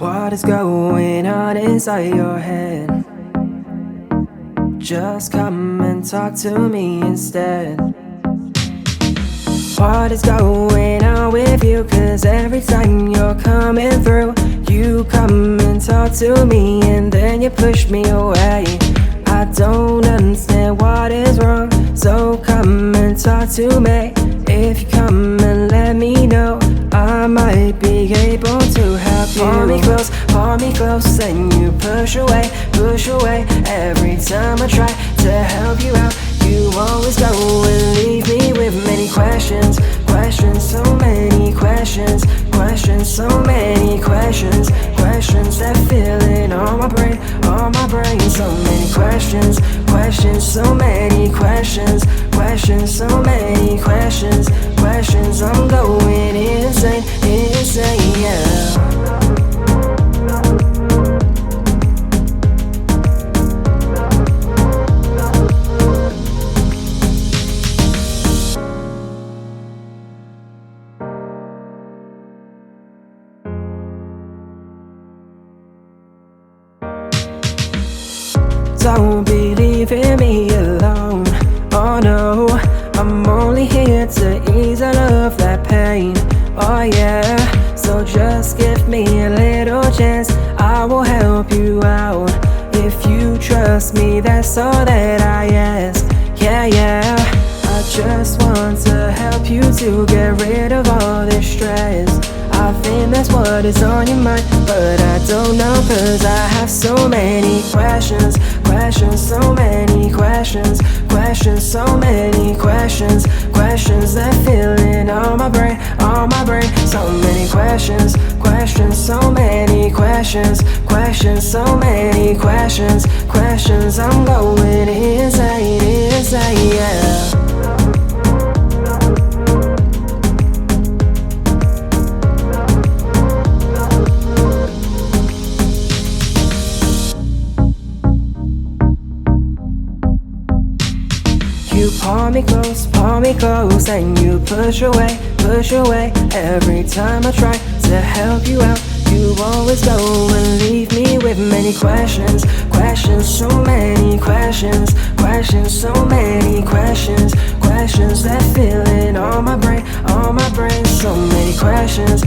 What is going on inside your head? Just come and talk to me instead. What is going on with you? Cause every time you're coming through, you come and talk to me and then you push me away. I don't understand what is wrong, so come and talk to me. If you come and let me know, I might be able to help you. Pull me close, and you push away. Every time I try to help you out, you always go and leave me with many questions. So many questions. So many questions that filling on my brain. So many questions. So many questions. So many questions. I'm going insane, yeah. Don't be leaving me alone. Oh no, I'm only here to ease all of that pain. Oh yeah, so just give me a little chance, I will help you out. If you trust me, that's all that I ask. Yeah, I just want to help you to get rid of all this stress. I think that's what is on your mind, but I don't know, cause I have so many questions. So many questions. So many questions that filling on my brain. So many questions. So many questions. So many questions. I'm going insane, yeah. You pull me close, and you push away. Every time I try to help you out, you always go and leave me with many questions. So many questions. So many questions that filling on my brain. So many questions.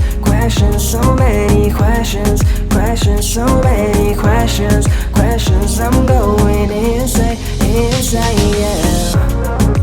So many questions. So many questions. I'm going insane, yeah.